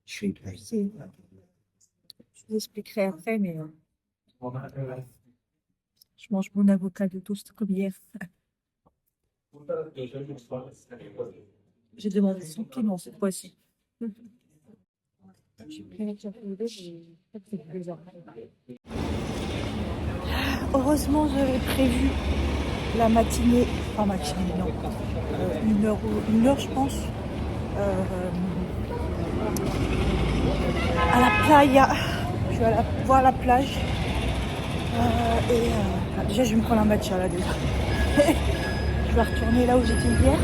Je suis épuisée. Je vous expliquerai après, mais je mange mon avocat de toast comme hier. J'ai demandé 100 piments cette fois-ci. Heureusement, j'avais prévu la matinée, enfin matinée, non, une heure, je pense, à la playa. Je vais aller voir la plage. Déjà, je vais me prendre un matcha là déjà. Je vais retourner là où j'étais hier.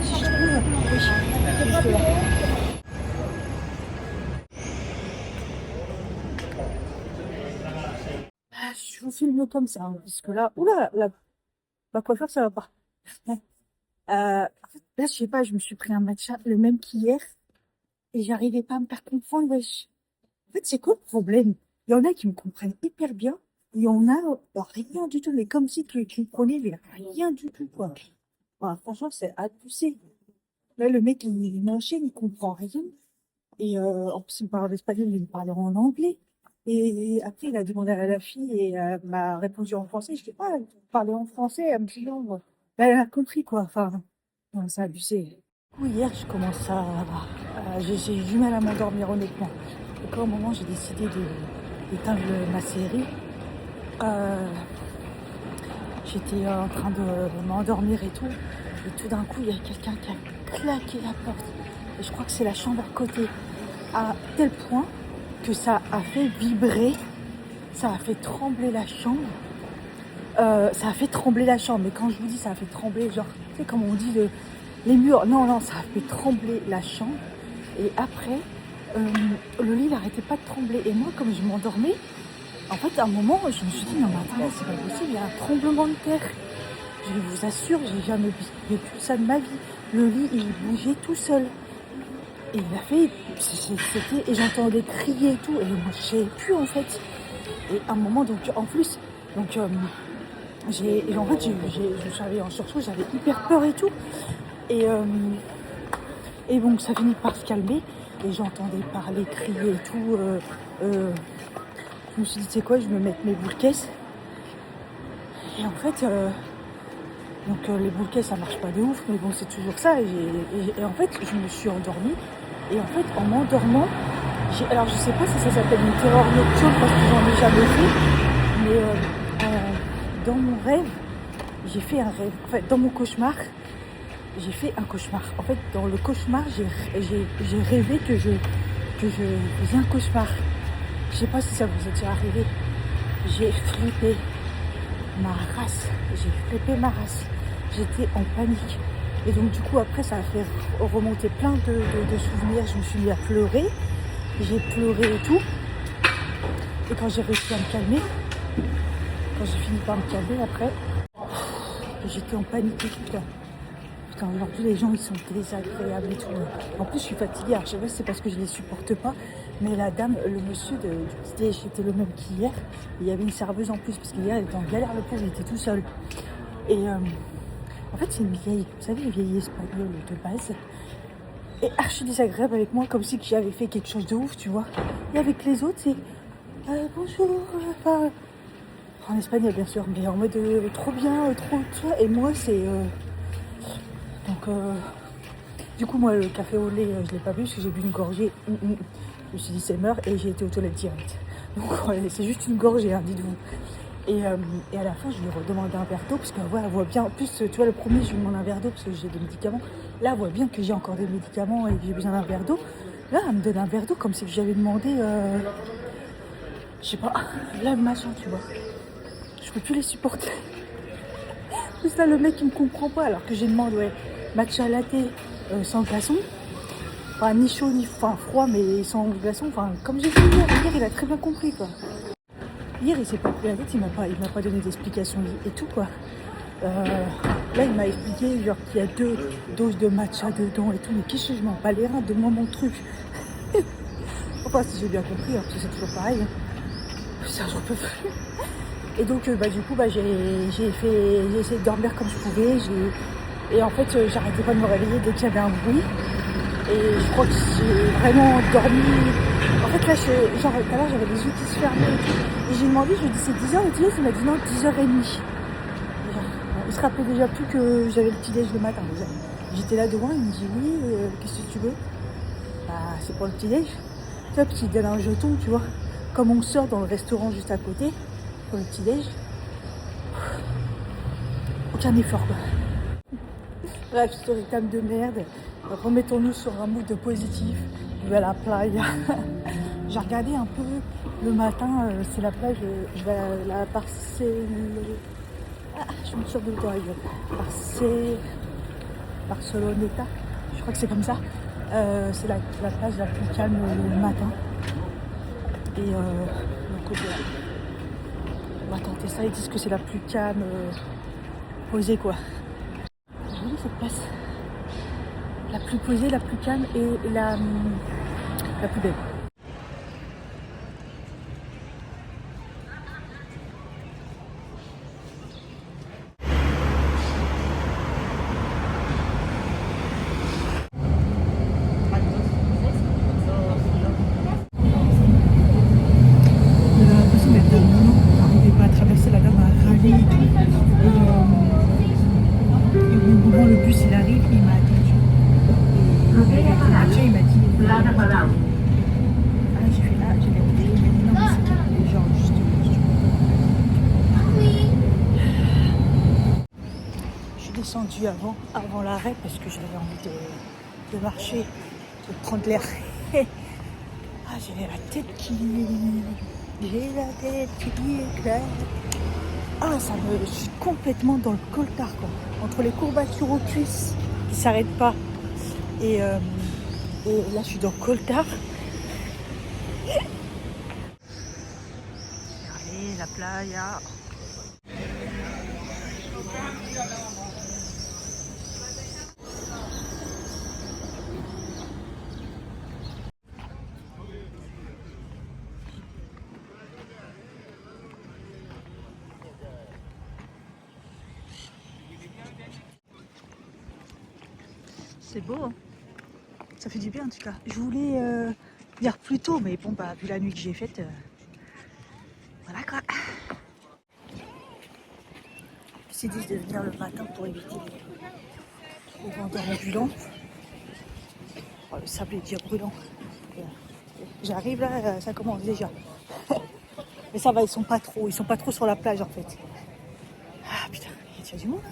Si je trouve, oui, juste là. Je vous filme comme ça, hein, parce que là, oula, la coiffure, ça va pas. En fait, là, je sais pas, je me suis pris un matcha, le même qu'hier, et j'arrivais pas à me faire comprendre, wesh. En fait, c'est quoi le problème? Il y en a qui me comprennent hyper bien, et il y en a rien du tout, mais comme si tu me prenais, mais rien du tout, quoi. Enfin, franchement, c'est abusé. Là, le mec, il m'enchaîne, il comprend rien. Et en plus, il me parle espagnol, il me parlait en anglais. Et après, il a demandé à la fille et elle m'a répondu en français. Je dis, ah, vous parlez en français? Elle me dit non. Ben, elle a compris, quoi. Enfin, non, c'est abusé. Du coup, hier, je commence j'ai du mal à m'endormir, honnêtement. Et quand au moment, j'ai décidé d'éteindre ma série, j'étais en train de m'endormir et tout. Et tout d'un coup, il y a quelqu'un qui a claqué la porte. Et je crois que c'est la chambre à côté. À tel point que ça a fait vibrer, ça a fait trembler la chambre. Ça a fait trembler la chambre. Mais quand je vous dis ça a fait trembler, genre, tu sais, comme on dit, les murs. Non, ça a fait trembler la chambre. Et après, le lit n'arrêtait pas de trembler. Et moi, comme je m'endormais, en fait, à un moment, je me suis dit, non, mais attendez, c'est pas possible, il y a un tremblement de terre. Je vous assure, j'ai jamais vécu ça de ma vie. Le lit, il bougeait tout seul. Et il a fait, et j'entendais crier et tout, et moi je savais plus en fait. Et à un moment, donc en plus, donc en fait, je suis arrivée en sursaut, j'avais hyper peur et tout. Et bon, ça finit par se calmer, et j'entendais parler, crier et tout. Je me suis dit, tu sais quoi, je vais me mettre mes boules caisses. Et en fait, les boules caisses, ça marche pas de ouf, mais bon, c'est toujours ça. Et en fait, je me suis endormie. Et en fait, en m'endormant, alors je sais pas si ça s'appelle une terreur nocturne parce que j'en ai jamais fait, mais dans mon rêve, j'ai fait un rêve. En fait, dans mon cauchemar, j'ai fait un cauchemar. En fait, dans le cauchemar, j'ai rêvé que je faisais un cauchemar. Je sais pas si ça vous est déjà arrivé. J'ai flippé ma race. J'étais en panique. Et donc du coup après ça a fait remonter plein de souvenirs. Je me suis mis à pleurer. J'ai pleuré et tout. Et quand j'ai réussi à me calmer, quand j'ai fini par me calmer après, j'étais en panique et tout. Putain, aujourd'hui les gens ils sont désagréables et tout. En plus je suis fatiguée. Alors je sais pas si c'est parce que je les supporte pas. Mais la dame, le monsieur du petit déj était le même qu'hier. Il y avait une serveuse en plus parce qu'hier elle était en galère, le pauvre, il était tout seul. Et en fait, c'est une vieille, vous savez, une vieille espagnole de base. Et archi désagréable avec moi, comme si j'avais fait quelque chose de ouf, tu vois. Et avec les autres, c'est bonjour, enfin, en espagnol bien sûr, mais en mode trop bien, trop, tu vois. Et moi, c'est. Donc, du coup, moi, le café au lait, je l'ai pas bu parce que j'ai bu une gorgée. Je me suis dit, c'est mort, et j'ai été aux toilettes direct. Donc, ouais, c'est juste une gorgée, hein, dites-vous. Et à la fin, je lui redemande un verre d'eau, parce qu'elle voit bien. En plus, tu vois, le premier, je lui demande un verre d'eau, parce que j'ai des médicaments. Là, elle voit bien que j'ai encore des médicaments et que j'ai besoin d'un verre d'eau. Là, elle me donne un verre d'eau, comme si j'avais demandé, je sais pas, là, machin, tu vois. Je peux plus les supporter. Plus là, le mec, il me comprend pas, alors que j'ai demandé, ouais, matcha latte sans glaçon. Enfin, ni chaud, ni froid, mais sans glaçon. Enfin, comme j'ai fait hier, il a très bien compris, quoi. Hier, il s'est pas pris la tête, il m'a pas donné d'explication et tout, quoi. Là, il m'a expliqué genre qu'il y a 2 doses de matcha dedans et tout. Mais qu'est-ce que je m'en bats les reins, donne-moi mon truc. Enfin, si j'ai bien compris, hein, parce que c'est toujours pareil. Putain, j'en peux plus. Et donc, du coup, j'ai essayé de dormir comme je pouvais. Et en fait, j'arrêtais pas de me réveiller dès qu'il y avait un bruit. Et je crois que j'ai vraiment dormi. En fait là, genre tout à l'heure j'avais les yeux qui se fermaient et tout. Et j'ai demandé, je lui ai dit c'est 10h le petit-déj, il m'a dit non 10h30. Il se rappelait déjà plus que j'avais le petit-déj le matin déjà. J'étais là devant, il me dit oui, qu'est-ce que tu veux? Bah c'est pour le petit-déj. Tu vois, puis il donne un jeton, tu vois. Comme on sort dans le restaurant juste à côté, pour le petit-déj. Aucun effort quoi. Bref, story time de merde. Remettons-nous sur un mood positif. Je vais à la playa. J'ai regardé un peu le matin, c'est la plage, je vais à la je me tire de l'auto avec Barceloneta, je crois que c'est comme ça. C'est la plage la plus calme le matin. Et donc on va tenter ça, ils disent que c'est la plus calme, posée quoi. J'ai vu cette place. La plus posée, la plus calme et la plus belle. Le bus il arrive, il m'a attendu. Et il m'a dit j'ai fait là, j'ai regardé, il m'a dit non mais c'est bon, genre juste. Je suis descendue avant l'arrêt parce que j'avais envie de marcher, de prendre l'air. J'ai la tête qui éclate. Je suis complètement dans le coltard quoi. Entre les courbatures aux cuisses qui ne s'arrêtent pas et là je suis dans le coltard. Allez, la playa. C'est beau, hein. Ça fait du bien en tout cas. Je voulais dire plus tôt, mais bon, bah, vu la nuit que j'ai faite, voilà quoi. Je me suis dit de venir le matin pour éviter les vendeurs ambulants. Oh, le sable est déjà brûlant. J'arrive là, ça commence déjà. Mais ça va, ils sont pas trop sur la plage en fait. Ah putain, il y a déjà du monde là.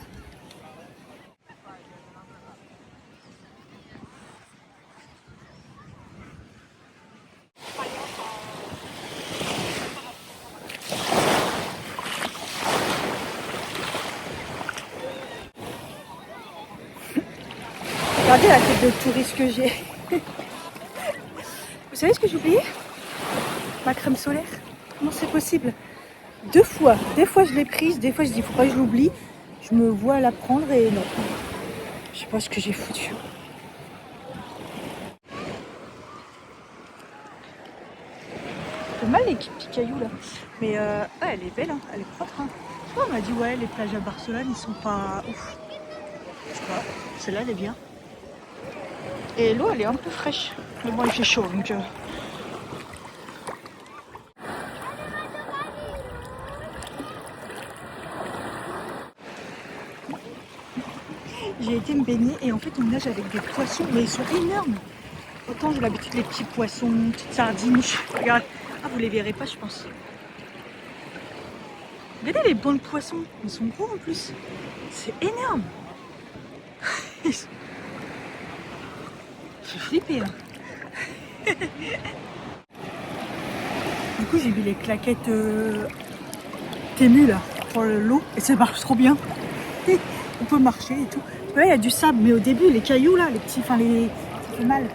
Regardez la tête de touriste que j'ai. Vous savez ce que j'ai oublié? Ma crème solaire. Comment c'est possible? Deux fois. Des fois je l'ai prise, des fois je dis faut pas que je l'oublie. Je me vois la prendre et non. Je sais pas ce que j'ai foutu. C'est mal les petits cailloux là. Mais ouais, elle est belle, hein. Elle est propre. Hein. On m'a dit ouais les plages à Barcelone ils sont pas ouf. Je sais pas. Celle-là elle est bien. Et l'eau elle est un peu fraîche. Mais bon il fait chaud donc j'ai été me baigner et en fait on nage avec des poissons mais ils sont énormes. Autant j'ai l'habitude des petits poissons, petites sardines. Regarde. Ah vous les verrez pas je pense. Regardez les bancs de poissons, ils sont gros en plus. C'est énorme. J'ai flippé là. Du coup j'ai vu les claquettes Temu là pour l'eau et ça marche trop bien. On peut marcher et tout. Ouais, il y a du sable mais au début les cailloux là, les petits, ça fait mal.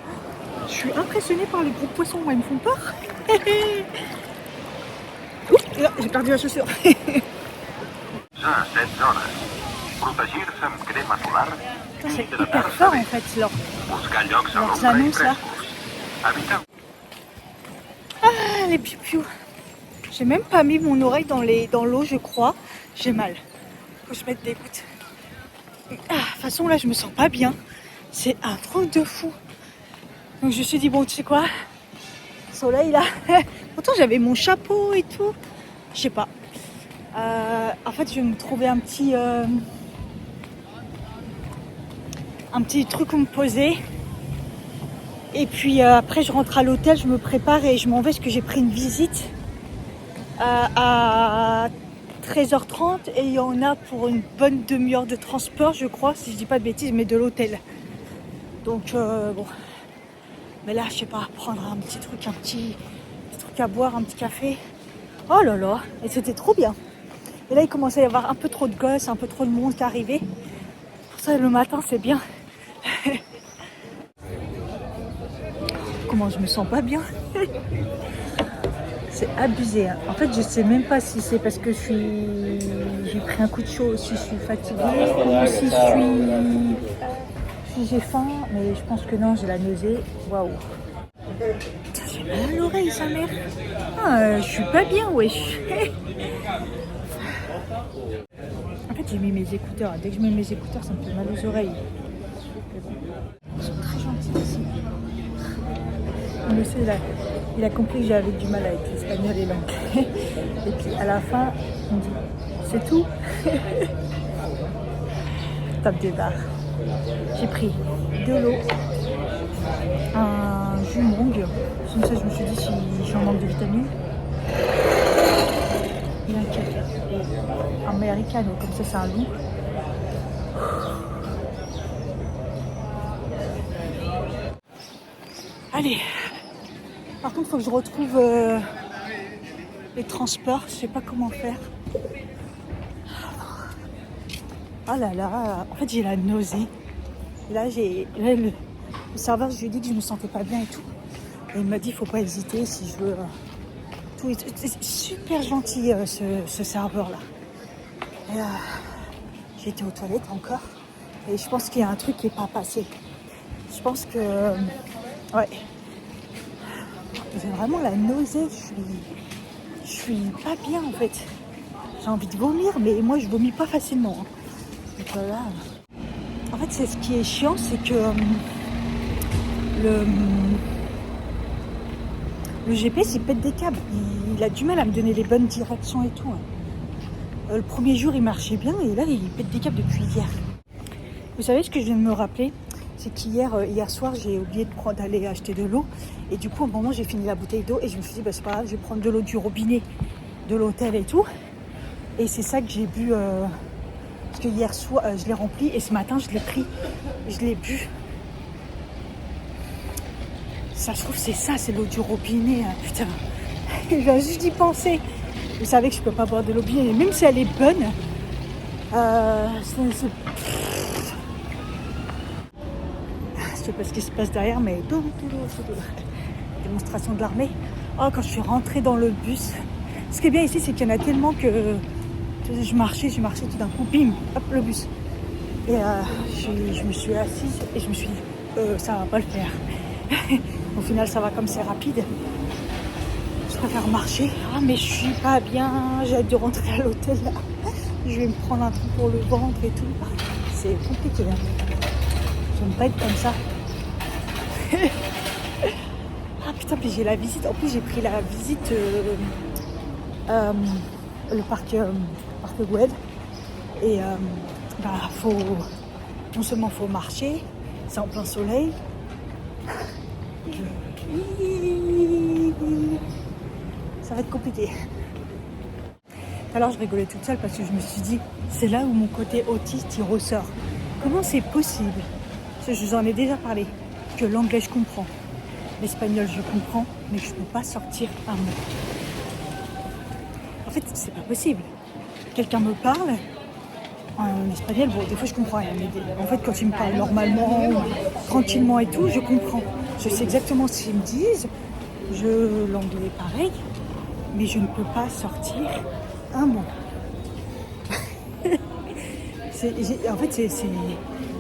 Je suis impressionnée par les gros poissons, moi ils me font peur. Oups, j'ai perdu la chaussure. C'est hyper fort en fait leurs annonces là. Ah les piou-piou. J'ai même pas mis mon oreille dans l'eau je crois. J'ai mal. Faut que je mette des gouttes. Ah, de toute façon là je me sens pas bien. C'est un truc de fou. Donc je me suis dit, bon, tu sais quoi, soleil là. Pourtant j'avais mon chapeau et tout. Je sais pas. En fait, je vais me trouver un petit truc où me poser. Et puis après, je rentre à l'hôtel, je me prépare et je m'en vais parce que j'ai pris une visite à 13h30 et il y en a pour une bonne demi-heure de transport, je crois, si je dis pas de bêtises, mais de l'hôtel. Donc bon. Mais là, je sais pas, prendre un petit truc à boire, un petit café. Oh là là, et c'était trop bien. Et là, il commençait à y avoir un peu trop de gosses, un peu trop de monde qui arrivait. Pour ça, le matin, c'est bien. Comment je me sens pas bien. C'est abusé. Hein. En fait, je sais même pas si c'est parce que j'ai pris un coup de chaud, si je suis fatiguée, ou si j'ai faim. Mais je pense que non, j'ai la nausée. Waouh. J'ai mal à l'oreille, sa mère. Je suis pas bien, wesh. En fait, j'ai mis mes écouteurs. Dès que je mets mes écouteurs, ça me fait mal aux oreilles. Ils sont très gentils ici. Monsieur, il a compris que j'avais du mal avec l'espagnol et l'anglais. Et puis à la fin, il me dit, c'est tout. Top des barres. J'ai pris de l'eau, un jus mangue. Comme ça, je me suis dit si j'ai un manque de vitamines. Et un café. Un americano, comme ça, c'est un loup. Allez. Par contre, il faut que je retrouve les transports. Je sais pas comment faire. Oh là là. En fait, j'ai la nausée. Et là, le serveur, je lui ai dit que je me sentais pas bien et tout. Et il m'a dit, il faut pas hésiter si je veux. Tout. C'est super gentil, ce serveur-là. Et j'ai été aux toilettes encore. Et je pense qu'il y a un truc qui n'est pas passé. Je pense que... ouais. J'ai vraiment la nausée, je suis pas bien en fait. J'ai envie de vomir, mais moi je vomis pas facilement. Donc voilà. En fait, c'est ce qui est chiant, c'est que le GPS il pète des câbles. Il a du mal à me donner les bonnes directions et tout. Le premier jour il marchait bien et là il pète des câbles depuis hier. Vous savez ce que je viens de me rappeler? C'est qu'hier soir, j'ai oublié d'aller acheter de l'eau. Et du coup, au moment, j'ai fini la bouteille d'eau et je me suis dit, bah, c'est pas grave, je vais prendre de l'eau du robinet de l'hôtel et tout. Et c'est ça que j'ai bu. Parce que hier soir, je l'ai rempli et ce matin, je l'ai pris. Je l'ai bu. Ça, je trouve, c'est ça, c'est l'eau du robinet. Hein, putain, je viens juste d'y penser. Vous savez que je peux pas boire de l'eau bien, même si elle est bonne. Je sais pas ce qui se passe derrière, mais démonstration de l'armée. Oh, quand je suis rentrée dans le bus, ce qui est bien ici, c'est qu'il y en a tellement que je marchais tout d'un coup, bim, hop, le bus. Et je me suis assise et je me suis dit, ça va pas le faire. Au final, ça va comme c'est rapide. Je préfère marcher. Ah, mais je suis pas bien, j'ai hâte de rentrer à l'hôtel là. Je vais me prendre un truc pour le ventre et tout. C'est compliqué. Hein. J'aime pas être comme ça. Ah putain, puis j'ai la visite. En plus, j'ai pris la visite le parc Güell. Et faut non seulement faut marcher, c'est en plein soleil. Ça va être compliqué. Alors je rigolais toute seule parce que je me suis dit, c'est là où mon côté autiste il ressort. Comment c'est possible? Parce que je vous en ai déjà parlé, que l'anglais je comprends, l'espagnol je comprends, mais je ne peux pas sortir un mot. En fait, c'est pas possible. Quelqu'un me parle en espagnol, bon, des fois je comprends rien, mais en fait, quand ils me parlent normalement, tranquillement et tout, je comprends. Je sais exactement ce qu'ils me disent, l'anglais est pareil, mais je ne peux pas sortir un mot. En fait,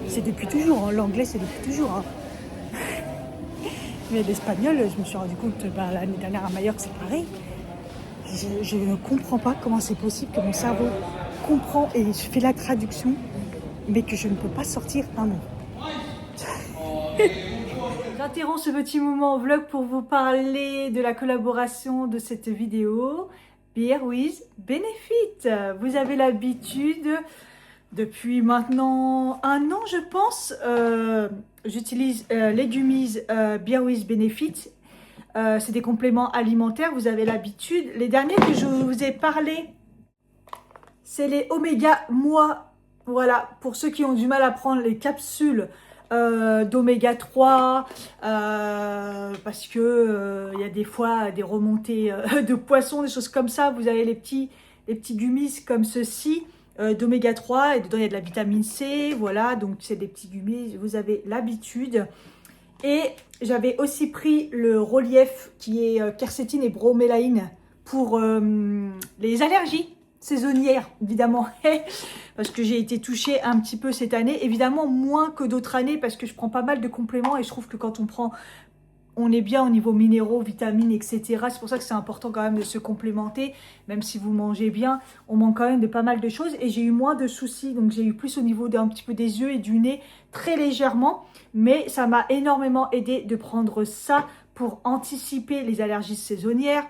c'est depuis toujours, hein. L'anglais c'est depuis toujours. Hein. Mais l'espagnol, je me suis rendu compte l'année dernière à Majorque, c'est pareil. Je ne comprends pas comment c'est possible que mon cerveau comprend et je fais la traduction, mais que je ne peux pas sortir un mot. J'interromps ce petit moment vlog pour vous parler de la collaboration de cette vidéo Beer with Benefit. Vous avez l'habitude, depuis maintenant 1 an je pense, j'utilise les gummies Beer with Benefit. C'est des compléments alimentaires, vous avez l'habitude. Les derniers que je vous ai parlé, c'est les Oméga Moi. Voilà, pour ceux qui ont du mal à prendre les capsules d'oméga 3 parce que y a des fois des remontées de poissons, des choses comme ça. Vous avez les petits gummies comme ceci d'oméga 3 et dedans il y a de la vitamine C. Voilà, donc c'est des petits gummies, vous avez l'habitude. Et j'avais aussi pris le relief qui est quercétine et bromélaïne pour les allergies saisonnière, évidemment, parce que j'ai été touchée un petit peu cette année, évidemment moins que d'autres années, parce que je prends pas mal de compléments et je trouve que quand on prend, on est bien au niveau minéraux, vitamines, etc. C'est pour ça que c'est important quand même de se complémenter, même si vous mangez bien, on manque quand même de pas mal de choses et j'ai eu moins de soucis, donc j'ai eu plus au niveau d'un petit peu des yeux et du nez, très légèrement, mais ça m'a énormément aidé de prendre ça pour anticiper les allergies saisonnières.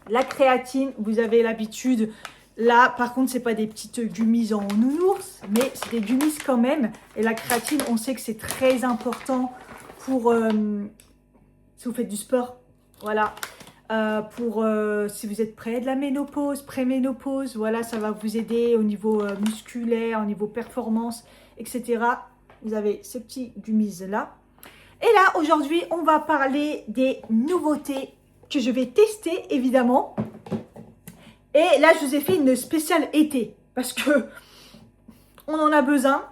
La créatine, vous avez l'habitude. Là, par contre, c'est pas des petites gummies en nounours, mais c'est des gummies quand même. Et la créatine, on sait que c'est très important pour si vous faites du sport. Voilà. Si vous êtes près de la ménopause, pré-ménopause, voilà, ça va vous aider au niveau musculaire, au niveau performance, etc. Vous avez ces petits gummies là. Et là, aujourd'hui, on va parler des nouveautés que je vais tester, évidemment. Et là, je vous ai fait une spéciale été, parce que on en a besoin.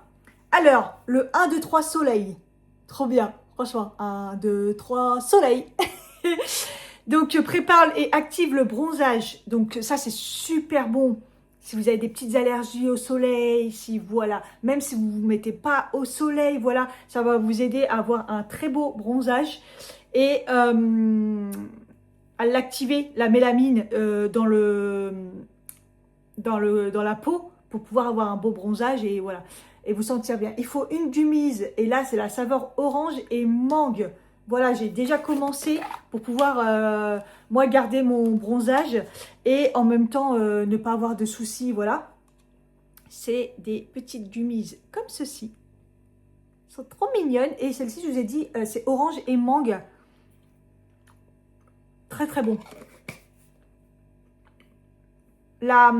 Alors, le 1, 2, 3 soleil. Trop bien, franchement. 1, 2, 3 soleil. Donc, prépare et active le bronzage. Donc, ça, c'est super bon. Si vous avez des petites allergies au soleil, si voilà, même si vous ne vous mettez pas au soleil, voilà, ça va vous aider à avoir un très beau bronzage. Et à l'activer, la mélamine dans la peau pour pouvoir avoir un beau bronzage et voilà, et vous sentir bien. Il faut une gummies et là c'est la saveur orange et mangue. Voilà, j'ai déjà commencé pour pouvoir moi garder mon bronzage et en même temps ne pas avoir de soucis. Voilà, c'est des petites gummies comme ceci. Elles sont trop mignonnes et celle-ci, je vous ai dit, c'est orange et mangue. Très très bon. La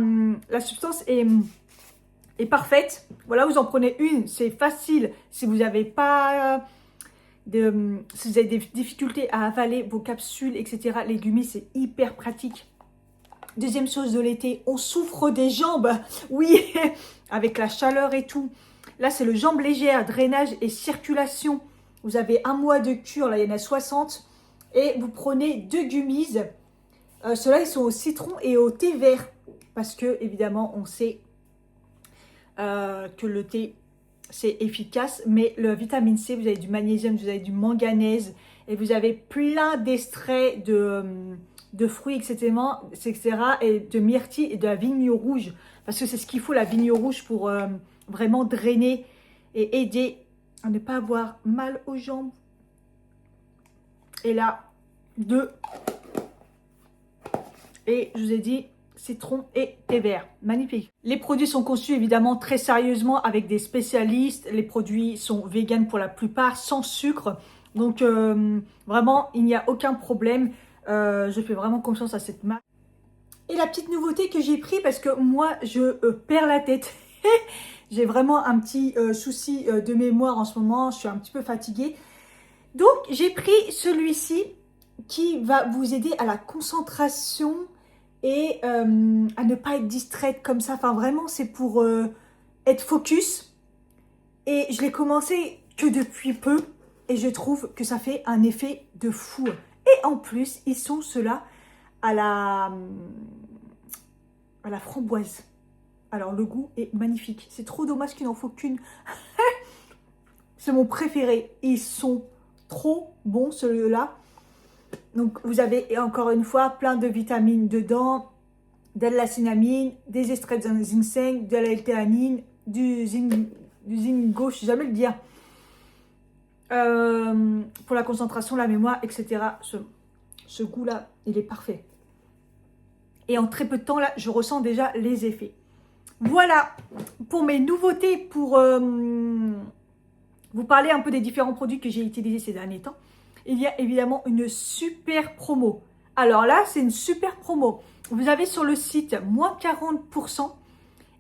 substance est parfaite. Voilà, vous en prenez une, c'est facile. Si vous n'avez pas si vous avez des difficultés à avaler vos capsules, etc., les gummies, c'est hyper pratique. Deuxième chose de l'été, on souffre des jambes. Oui, avec la chaleur et tout. Là, c'est le jambes légères, drainage et circulation. Vous avez 1 mois de cure, là, il y en a 60. Et vous prenez 2 gummies. Ceux-là, ils sont au citron et au thé vert. Parce que, évidemment, on sait que le thé, c'est efficace. Mais le vitamine C, vous avez du magnésium, vous avez du manganèse. Et vous avez plein d'extraits de fruits, etc. Et de myrtille et de la vigne rouge. Parce que c'est ce qu'il faut, la vigne rouge, pour vraiment drainer et aider à ne pas avoir mal aux jambes. Et là, 2. Et je vous ai dit, citron et thé vert. Magnifique. Les produits sont conçus évidemment très sérieusement avec des spécialistes. Les produits sont véganes pour la plupart, sans sucre. Donc vraiment, il n'y a aucun problème. Je fais vraiment confiance à cette marque. Et la petite nouveauté que j'ai pris, parce que moi, je perds la tête. J'ai vraiment un petit souci de mémoire en ce moment. Je suis un petit peu fatiguée. Donc, j'ai pris celui-ci qui va vous aider à la concentration et à ne pas être distraite comme ça. Enfin, vraiment, c'est pour être focus. Et je l'ai commencé que depuis peu et je trouve que ça fait un effet de fou. Et en plus, ils sont ceux-là à la framboise. Alors, le goût est magnifique. C'est trop dommage qu'il n'en faut qu'une. C'est mon préféré. Ils sont trop bons, ceux-là. Donc, vous avez encore une fois plein de vitamines dedans, de la cynamine, des extraits de ginseng, de la L-théanine, du zinc gauche, je ne sais jamais le dire. pour la concentration, la mémoire, etc. Ce goût-là, il est parfait. Et en très peu de temps, là, je ressens déjà les effets. Voilà pour mes nouveautés, pour vous parler un peu des différents produits que j'ai utilisés ces derniers temps. Il y a évidemment une super promo. Alors là, c'est une super promo. Vous avez sur le site moins 40%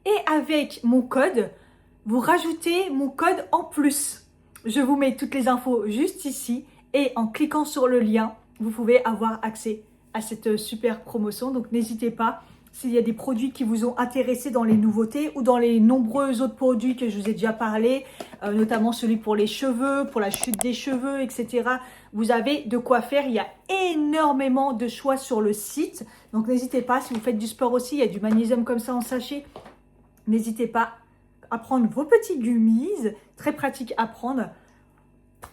et avec mon code, vous rajoutez mon code en plus. Je vous mets toutes les infos juste ici et en cliquant sur le lien, vous pouvez avoir accès à cette super promotion. Donc n'hésitez pas, s'il y a des produits qui vous ont intéressé dans les nouveautés ou dans les nombreux autres produits que je vous ai déjà parlé, notamment celui pour les cheveux, pour la chute des cheveux, etc. Vous avez de quoi faire. Il y a énormément de choix sur le site. Donc n'hésitez pas, si vous faites du sport aussi, il y a du magnésium comme ça en sachet. N'hésitez pas à prendre vos petits gummies, très pratique à prendre.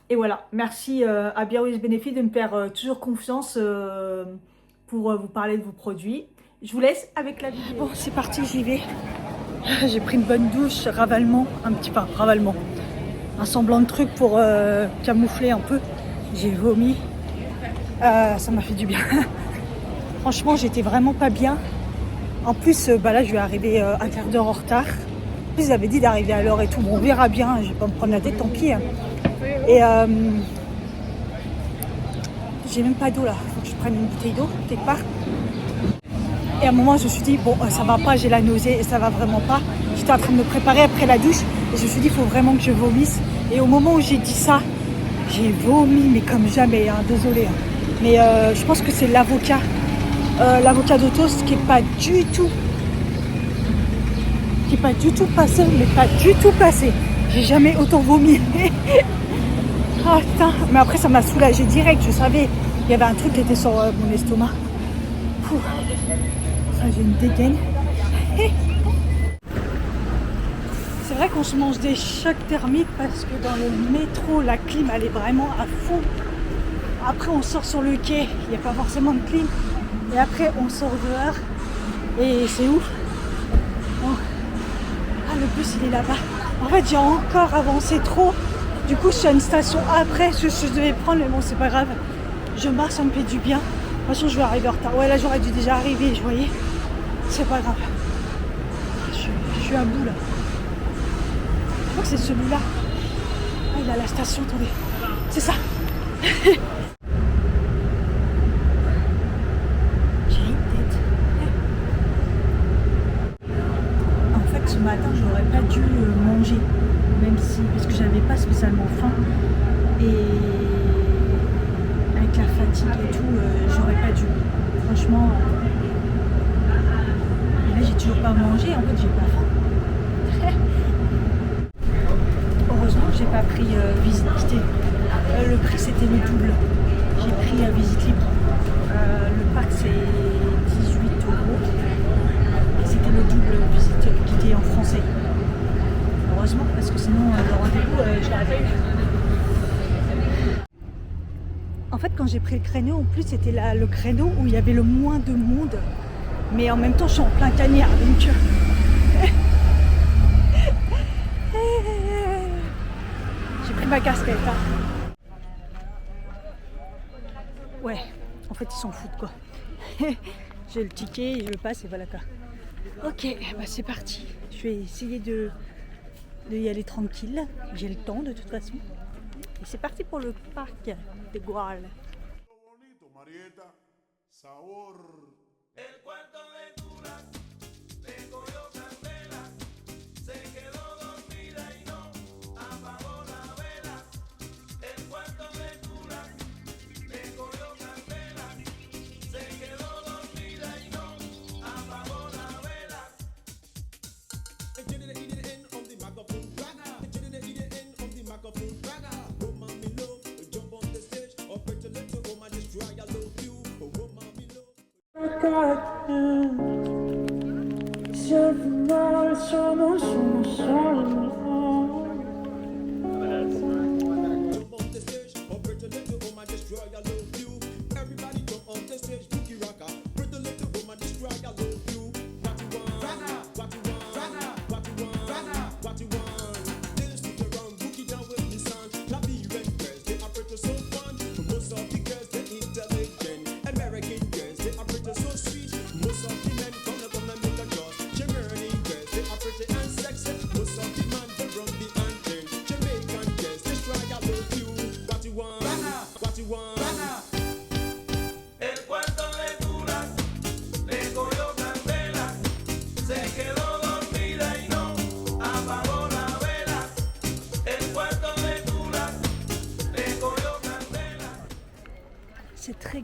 Et voilà, merci à Bien With Benefit de me faire toujours confiance pour vous parler de vos produits. Je vous laisse avec la vidéo. Bon, c'est parti, j'y vais. J'ai pris une bonne douche, ravalement, ravalement. Un semblant de truc pour camoufler un peu. J'ai vomi. Ça m'a fait du bien. Franchement, j'étais vraiment pas bien. En plus, là, je vais arriver un quart d'heure en retard. En plus, ils avaient dit d'arriver à l'heure et tout. Bon, on verra bien. Je vais pas me prendre la tête, tant pis. Et j'ai même pas d'eau là. Faut que je prenne une bouteille d'eau quelque part. Et à un moment, je me suis dit, bon, ça va pas, j'ai la nausée et ça va vraiment pas. J'étais en train de me préparer après la douche et je me suis dit, il faut vraiment que je vomisse. Et au moment où j'ai dit ça, j'ai vomi, mais comme jamais, hein, désolée. Hein. Mais je pense que c'est l'avocat de toast qui est pas du tout passé, mais pas du tout passé. J'ai jamais autant vomi. Ah putain, mais après ça m'a soulagée direct, je savais, il y avait un truc qui était sur mon estomac. Pouh. Ça, j'ai une dégaine. C'est vrai qu'on se mange des chocs thermiques parce que dans le métro, la clim elle est vraiment à fond. Après on sort sur le quai, il n'y a pas forcément de clim. Et après on sort dehors et c'est ouf. Bon. Ah, le bus il est là-bas. En fait j'ai encore avancé trop. Du coup je suis à une station après, je devais prendre, mais bon c'est pas grave. Je marche, ça me fait du bien. De toute façon je vais arriver en retard. Ouais là j'aurais dû déjà arriver, je voyais. C'est pas grave. Je suis à bout là. Je crois que c'est celui-là. Ah, il a la station, attendez. C'est ça. J'ai une tête. En fait, ce matin, j'aurais pas dû manger. Même si, parce que j'avais pas spécialement faim. Et avec la fatigue et tout, j'aurais pas dû. Franchement. Et là, j'ai toujours pas mangé. En fait, j'ai pas faim. Heureusement que j'ai pas pris visite. Le prix c'était le double. J'ai pris visite libre. Le pack c'est 18 €. Et c'était le double visite qui était en français. Heureusement parce que sinon le rendez-vous je l'aurais pas eu. En fait quand j'ai pris le créneau, en plus c'était le créneau où il y avait le moins de monde. Mais en même temps je suis en plein cagnard donc. J'ai pris ma casquette. Hein. Ouais, en fait ils s'en foutent quoi. J'ai le ticket, je le passe et voilà quoi. Ok, bah c'est parti. Je vais essayer de y aller tranquille. J'ai le temps de toute façon. Et c'est parti pour le parc de Gual.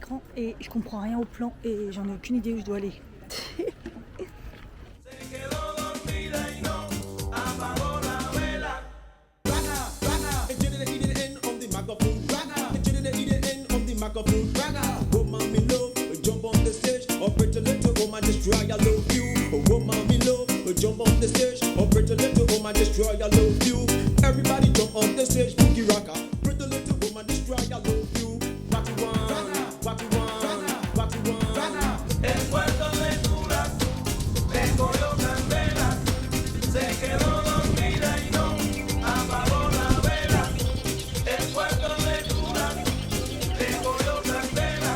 écran et je comprends rien au plan et j'en ai aucune idée où je dois aller. Everybody jump on the stage, boogie rocker. Pretty little woman, destroy your love you. What you want? What you want? What you want? El puerto de Cura, recogió candela, se quedó dormida y no apagó la vela. El puerto de Cura, recogió candela,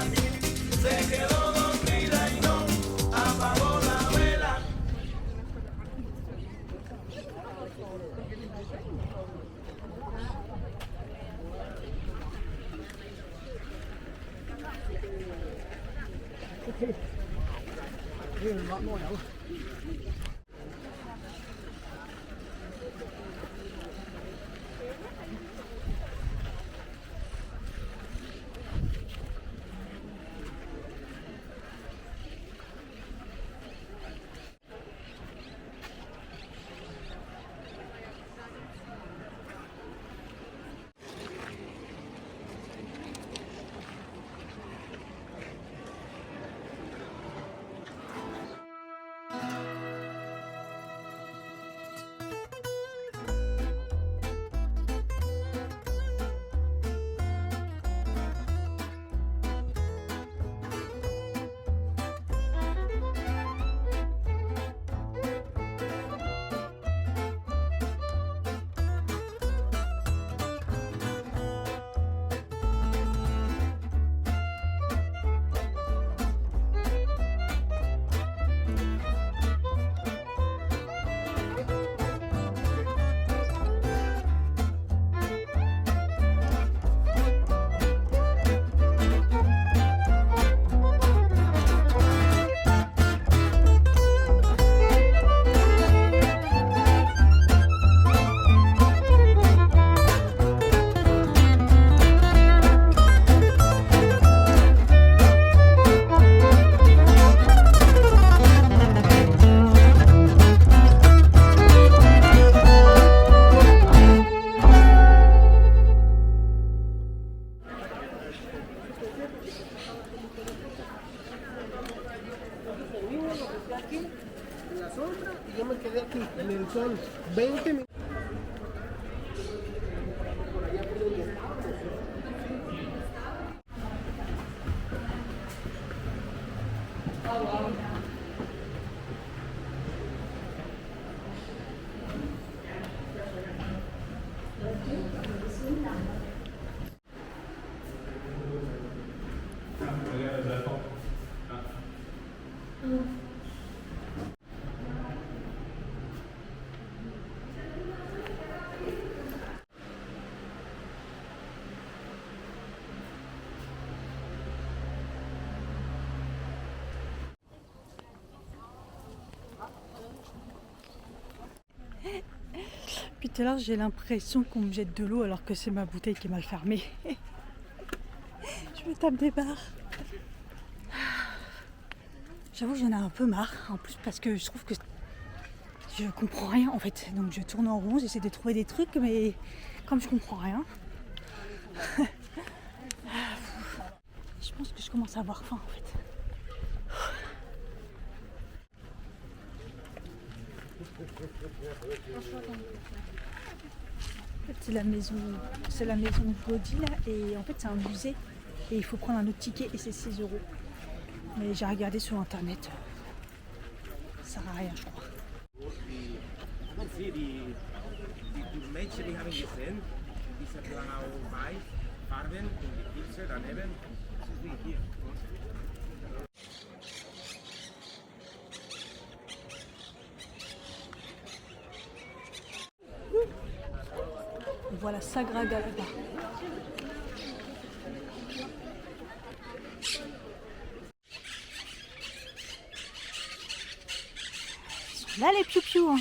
se quedó dormida y no apagó la vela. Aquí en la sombra y yo me quedé aquí en el sol 20 minutos. Por allá por donde estábamos. Puis tout à l'heure, j'ai l'impression qu'on me jette de l'eau alors que c'est ma bouteille qui est mal fermée. Je me tape des barres. J'avoue, j'en ai un peu marre. En plus, parce que je trouve que je comprends rien en fait. Donc je tourne en rond, j'essaie de trouver des trucs, mais comme je comprends rien, je pense que je commence à avoir faim en fait. C'est la maison Gaudi là, et en fait c'est un musée et il faut prendre un autre ticket et c'est 6 €. Mais j'ai regardé sur internet, ça sert à rien je crois. On voit la Sagrada là-bas. Ils sont là les piou-piou hein.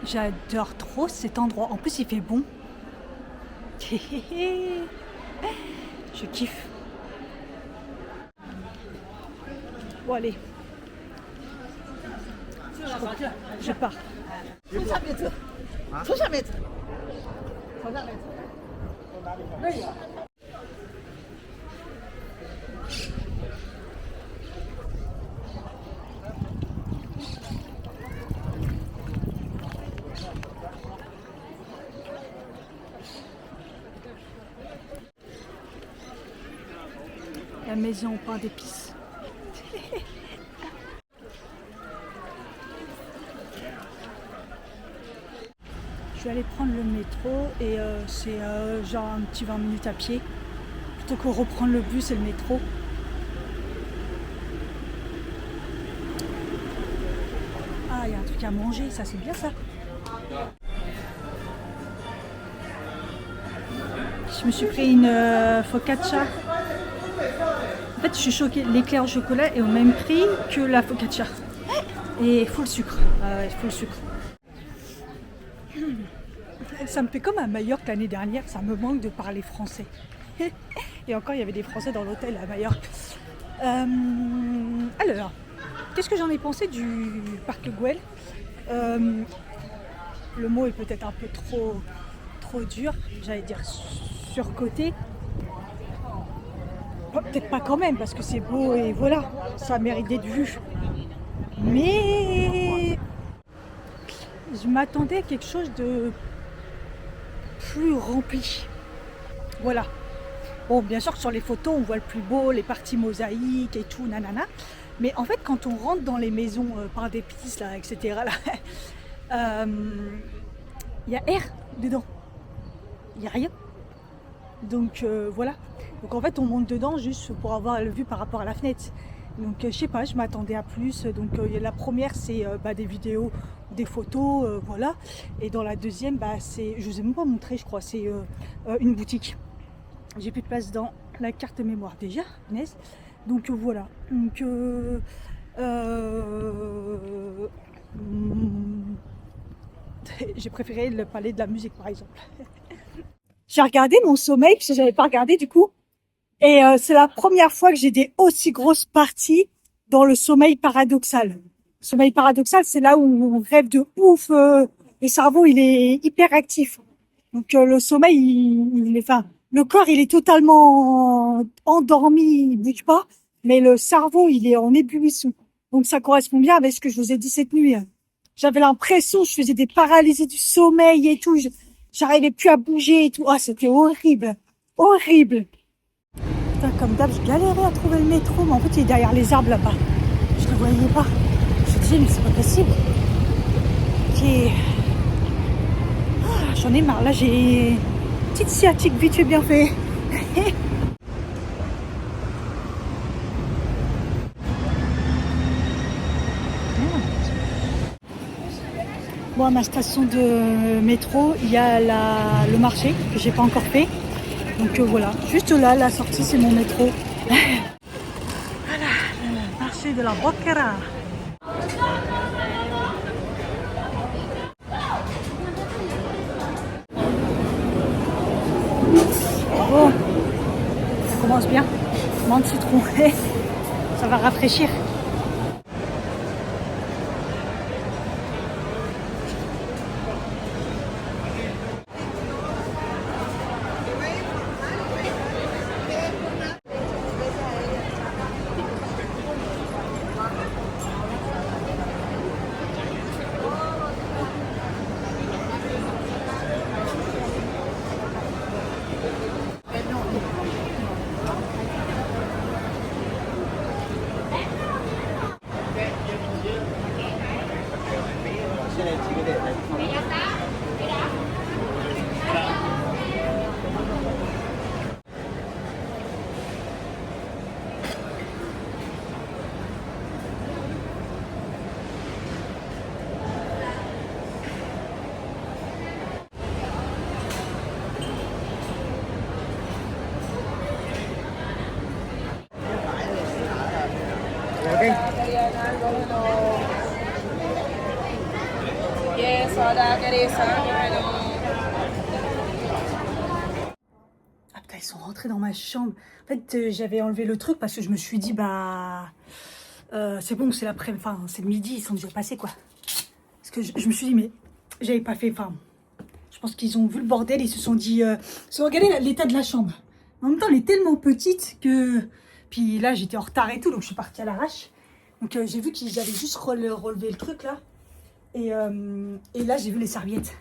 J'adore trop cet endroit. En plus, il fait bon. Je kiffe. Bon, allez. Je pars. La maison au pain d'épices. Je vais aller prendre le métro et c'est genre un petit 20 minutes à pied. Plutôt que reprendre le bus et le métro. Ah, il y a un truc à manger, ça c'est bien ça. Je me suis pris une focaccia. En fait, je suis choquée. L'éclair au chocolat est au même prix que la focaccia. Et full sucre. Full sucre. Ça me fait comme à Majorque l'année dernière. Ça me manque de parler français. Et encore, il y avait des Français dans l'hôtel à Majorque. Alors, qu'est-ce que j'en ai pensé du parc Güell? Le mot est peut-être un peu trop dur. J'allais dire surcoté. Peut-être pas quand même, parce que c'est beau et voilà, ça mérite d'être vu. Mais je m'attendais à quelque chose de plus rempli. Voilà. Bon, bien sûr que sur les photos, on voit le plus beau, les parties mosaïques et tout, nanana. Mais en fait, quand on rentre dans les maisons pain d'épices, là, etc., là, il y a air dedans. Il n'y a rien. Donc voilà. Donc en fait, on monte dedans juste pour avoir la vue par rapport à la fenêtre. Donc je sais pas, je m'attendais à plus. Donc la première, c'est des vidéos, des photos, voilà. Et dans la deuxième, c'est, je vous ai même pas montré, je crois, c'est une boutique. J'ai plus de place dans la carte mémoire déjà, Inès. Donc voilà. Donc j'ai préféré le palais de la musique, par exemple. J'ai regardé mon sommeil, parce que j'avais pas regardé du coup. Et c'est la première fois que j'ai des aussi grosses parties dans le sommeil paradoxal. Le sommeil paradoxal, c'est là où on rêve de ouf. Le cerveau, il est hyper actif. Donc le sommeil, le corps, il est totalement endormi, il bouge pas. Mais le cerveau, il est en ébullition. Donc ça correspond bien avec ce que je vous ai dit cette nuit. J'avais l'impression, je faisais des paralysies du sommeil et tout. J'arrivais plus à bouger et tout. Ah, c'était horrible. Horrible. Putain, comme d'hab, je galérais à trouver le métro, mais en fait, il est derrière les arbres là-bas. Je le voyais pas. Je me disais, mais c'est pas possible. J'en ai marre. Là, j'ai une petite sciatique vite fait bien fait. Bon, à ma station de métro, il y a le marché que j'ai pas encore fait. Donc voilà, juste là, la sortie, c'est mon métro. Voilà, le marché de la Boquera. Bon, ça commence bien. Menthe citron, ça va rafraîchir. Yes. Ah putain, ils sont rentrés dans ma chambre. En fait, j'avais enlevé le truc parce que je me suis dit, bah... c'est bon, c'est l'après, enfin, c'est le midi, ils sont déjà passés, quoi. Parce que je me suis dit, mais j'avais pas fait, enfin... Je pense qu'ils ont vu le bordel, ils se sont dit... regardez l'état de la chambre. En même temps, elle est tellement petite que... Puis là, j'étais en retard et tout, donc je suis partie à l'arrache. Donc j'ai vu qu'ils avaient juste relevé le truc, là. Et là, j'ai vu les serviettes.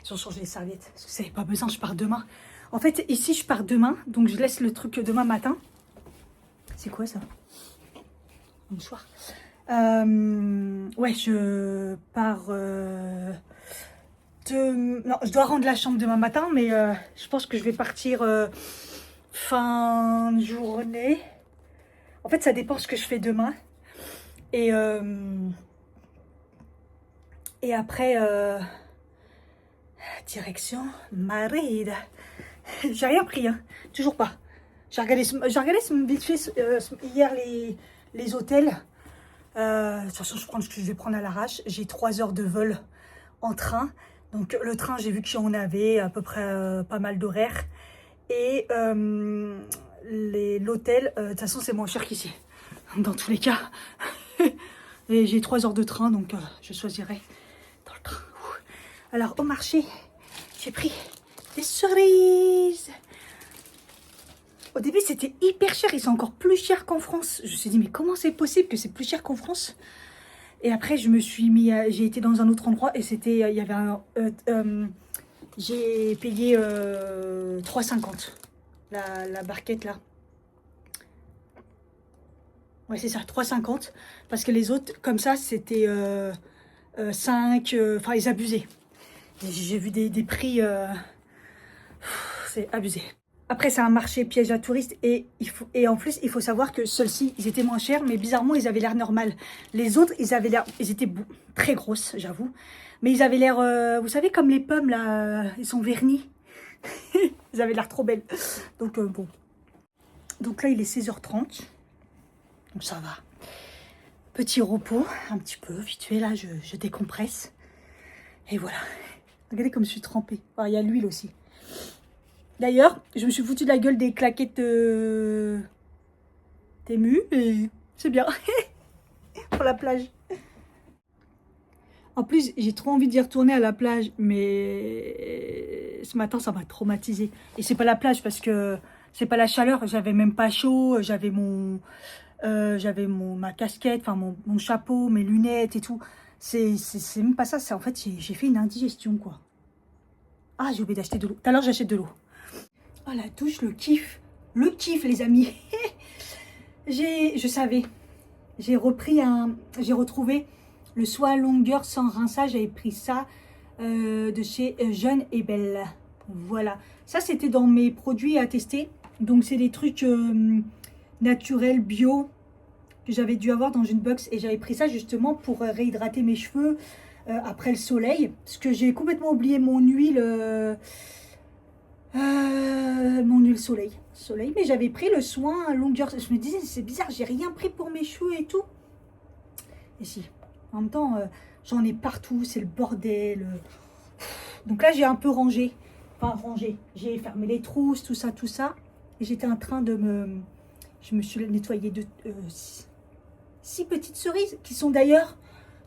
Ils ont changé les serviettes. Parce que ça n'avait pas besoin, je pars demain. En fait, ici, je pars demain. Donc, je laisse le truc demain matin. C'est quoi, ça? Un soir. Ouais, je pars... Non, je dois rendre la chambre demain matin. Mais je pense que je vais partir fin de journée. En fait, ça dépend ce que je fais demain. Et après... direction Madrid. J'ai rien pris, hein. Toujours pas. J'ai regardé vite fait hier les hôtels. De toute façon, je prends ce que je vais prendre à l'arrache. J'ai 3 heures de vol en train. Donc le train, j'ai vu qu'on avait à peu près pas mal d'horaires. Et l'hôtel, de toute façon, c'est moins cher qu'ici. Dans tous les cas. Et j'ai 3 heures de train, donc je choisirai dans le train. Alors, au marché, j'ai pris des cerises. Au début, c'était hyper cher. Ils sont encore plus chers qu'en France. Je me suis dit, mais comment c'est possible que c'est plus cher qu'en France? Et après, je me suis mis... j'ai été dans un autre endroit et c'était... Il y avait un... j'ai payé 3,50. La barquette, là. Ouais, c'est ça, 3,50. Parce que les autres, comme ça, c'était 5... Enfin, ils abusaient. J'ai vu des prix, c'est abusé. Après, c'est un marché piège à touristes et en plus, il faut savoir que ceux-ci, ils étaient moins chers, mais bizarrement, ils avaient l'air normal. Les autres, ils étaient très grosses, j'avoue. Mais ils avaient l'air, vous savez, comme les pommes, là, ils sont vernis. Ils avaient l'air trop belles. Donc, bon. Donc là, il est 16h30. Donc, ça va. Petit repos, un petit peu, vite fait, là, je décompresse. Et voilà. Regardez comme je suis trempée. Il y a l'huile aussi. D'ailleurs, je me suis foutu de la gueule des claquettes Temu. Et c'est bien. Pour la plage. En plus, j'ai trop envie d'y retourner à la plage. Mais ce matin, ça m'a traumatisée. Et c'est pas la plage parce que c'est pas la chaleur. J'avais même pas chaud. J'avais ma casquette, enfin mon chapeau, mes lunettes et tout. C'est même pas ça. En fait, j'ai fait une indigestion, quoi. Ah, j'ai oublié d'acheter de l'eau. Tout à l'heure, j'achète de l'eau. Oh, la douche, le kiff. Le kiff, les amis. Je savais. J'ai retrouvé le soin longueur sans rinçage. J'avais pris ça de chez Jeune et Belle. Voilà. Ça, c'était dans mes produits à tester. Donc, c'est des trucs naturels, bio, que j'avais dû avoir dans une box. Et j'avais pris ça justement pour réhydrater mes cheveux après le soleil. Parce que j'ai complètement oublié mon huile soleil. Mais j'avais pris le soin à longueur. Je me disais, c'est bizarre, j'ai rien pris pour mes cheveux et tout. Et si. En même temps, j'en ai partout. C'est le bordel. Donc là, j'ai un peu rangé. Enfin, rangé. J'ai fermé les trousses, tout ça, tout ça. Et j'étais en train de me... Je me suis nettoyé de 6 petites cerises qui sont d'ailleurs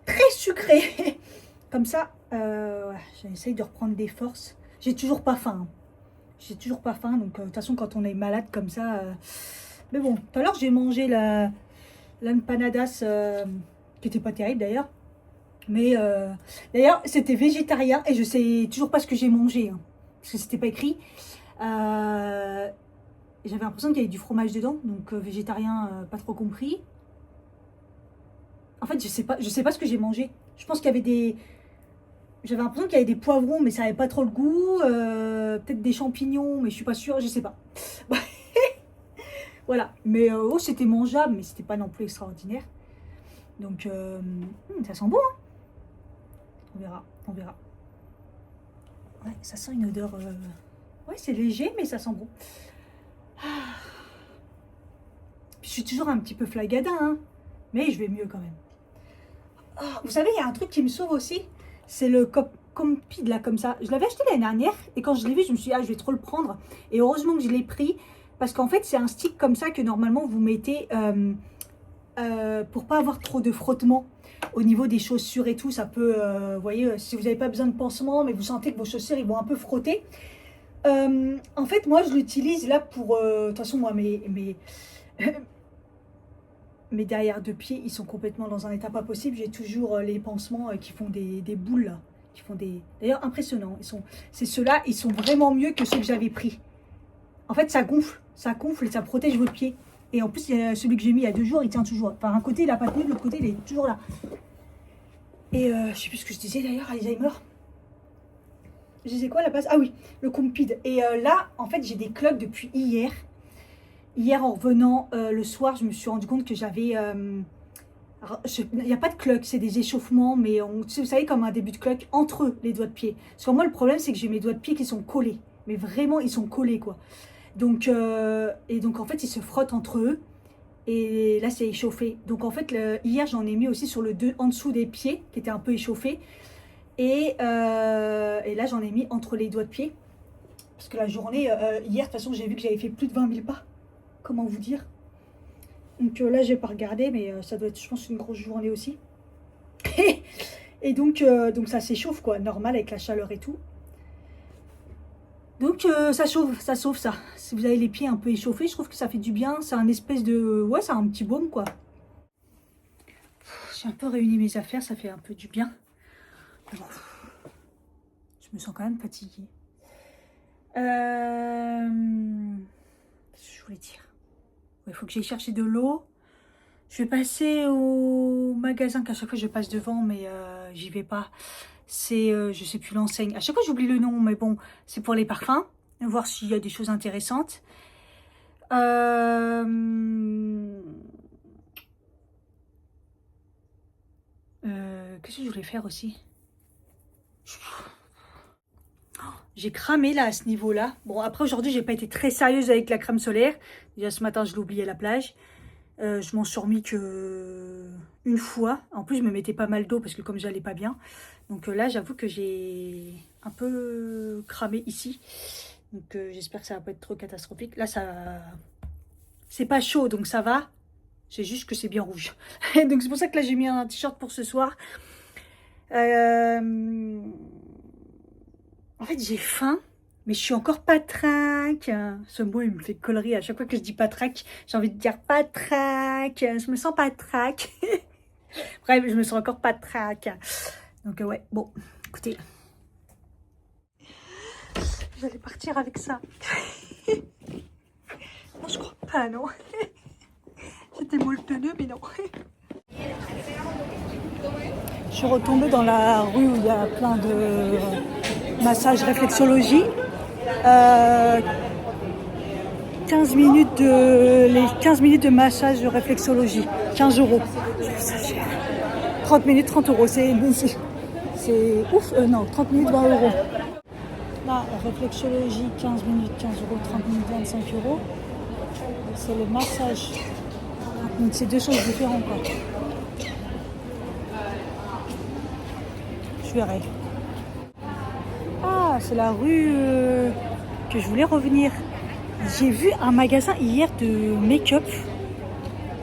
très sucrées. Comme ça, j'essaye de reprendre des forces. J'ai toujours pas faim. Hein. J'ai toujours pas faim. Donc, de toute façon, quand on est malade comme ça... Mais bon, tout à l'heure, j'ai mangé l'empanadas qui était pas terrible d'ailleurs. Mais d'ailleurs, c'était végétarien et je sais toujours pas ce que j'ai mangé. Hein, parce que c'était pas écrit. J'avais l'impression qu'il y avait du fromage dedans, donc végétarien, pas trop compris. En fait, je sais pas ce que j'ai mangé. Je pense qu'il y avait des... J'avais l'impression qu'il y avait des poivrons, mais ça n'avait pas trop le goût. Peut-être des champignons, mais je suis pas sûre, je sais pas. Voilà, mais c'était mangeable, mais c'était pas non plus extraordinaire. Donc, ça sent bon, hein. On verra. Ouais, ça sent une odeur... Ouais, c'est léger, mais ça sent bon. Je suis toujours un petit peu flagadin, hein, mais je vais mieux quand même. Ah, vous savez, il y a un truc qui me sauve aussi. C'est le Compeed là, comme ça. Je l'avais acheté l'année dernière. Et quand je l'ai vu, je me suis dit, ah, je vais trop le prendre. Et heureusement que je l'ai pris. Parce qu'en fait, c'est un stick comme ça que normalement, vous mettez pour pas avoir trop de frottement. Au niveau des chaussures et tout, ça peut, vous voyez, si vous n'avez pas besoin de pansement, mais vous sentez que vos chaussures, ils vont un peu frotter. En fait, moi, je l'utilise là pour... de toute façon, moi, mes derrière de pieds, ils sont complètement dans un état pas possible. J'ai toujours les pansements qui font des boules, là. Qui font des... D'ailleurs, impressionnants. C'est ceux-là, ils sont vraiment mieux que ceux que j'avais pris. En fait, ça gonfle et ça protège votre pied. Et en plus, celui que j'ai mis il y a 2 jours, il tient toujours. Enfin, un côté, il n'a pas tenu, de l'autre côté, il est toujours là. Et je sais plus ce que je disais d'ailleurs, Alzheimer. Je disais quoi à la base? Ah oui, le Compeed. Et là, en fait, j'ai des cloques depuis hier. Hier, en revenant le soir, je me suis rendu compte que j'avais... il n'y a pas de cloques, c'est des échauffements, mais vous savez, comme un début de cloque entre les doigts de pied. Parce que moi, le problème, c'est que j'ai mes doigts de pied qui sont collés. Mais vraiment, ils sont collés, quoi. Donc, en fait, ils se frottent entre eux. Et là, c'est échauffé. Donc, en fait, hier, j'en ai mis aussi sur en dessous des pieds, qui était un peu échauffé. Et là, j'en ai mis entre les doigts de pied. Parce que la journée, hier, de toute façon, j'ai vu que j'avais fait plus de 20 000 pas. Comment vous dire? Donc là, je n'ai pas regardé, mais ça doit être, je pense, une grosse journée aussi. Et donc ça s'échauffe, quoi, normal, avec la chaleur et tout. Donc ça sauve ça. Si vous avez les pieds un peu échauffés, je trouve que ça fait du bien. C'est un espèce de... Ouais, c'est un petit baume, quoi. J'ai un peu réuni mes affaires, ça fait un peu du bien. Bon, je me sens quand même fatiguée. Qu'est-ce que je voulais dire? Il faut que j'aille chercher de l'eau. Je vais passer au magasin qu'à chaque fois je passe devant, mais j'y vais pas. C'est, je sais plus l'enseigne. À chaque fois j'oublie le nom, mais bon, c'est pour les parfums. Voir s'il y a des choses intéressantes. Qu'est-ce que je voulais faire aussi? J'ai cramé là à ce niveau-là. Bon, après aujourd'hui, j'ai pas été très sérieuse avec la crème solaire. Déjà ce matin, je l'ai oublié à la plage. Je m'en suis remis que une fois. En plus, je me mettais pas mal d'eau parce que comme j'allais pas bien. Donc là, j'avoue que j'ai un peu cramé ici. Donc j'espère que ça va pas être trop catastrophique. Là, ça... C'est pas chaud, donc ça va. C'est juste que c'est bien rouge. Donc c'est pour ça que là, j'ai mis un t-shirt pour ce soir. En fait, j'ai faim, mais je suis encore patraque. Ce mot, il me fait collerie. À chaque fois que je dis patraque, j'ai envie de dire patraque. Je me sens patraque. Bref, je me sens encore patraque. Donc, ouais, bon, écoutez. J'allais partir avec ça. Non, je crois pas, non. C'était molleteux, mais non. Je suis retombée dans la rue où il y a plein de massages réflexologie. 15 minutes de massage de réflexologie. 15 €. Je trouve ça cher. 30 minutes, 30 €. C'est ouf. Non, 30 minutes, 20 €. Là, réflexologie, 15 minutes, 15 €. 30 minutes, 25 €. C'est le massage. Donc, c'est deux choses différentes, quoi. Je verrai. Ah, c'est la rue que je voulais revenir. J'ai vu un magasin hier de make-up.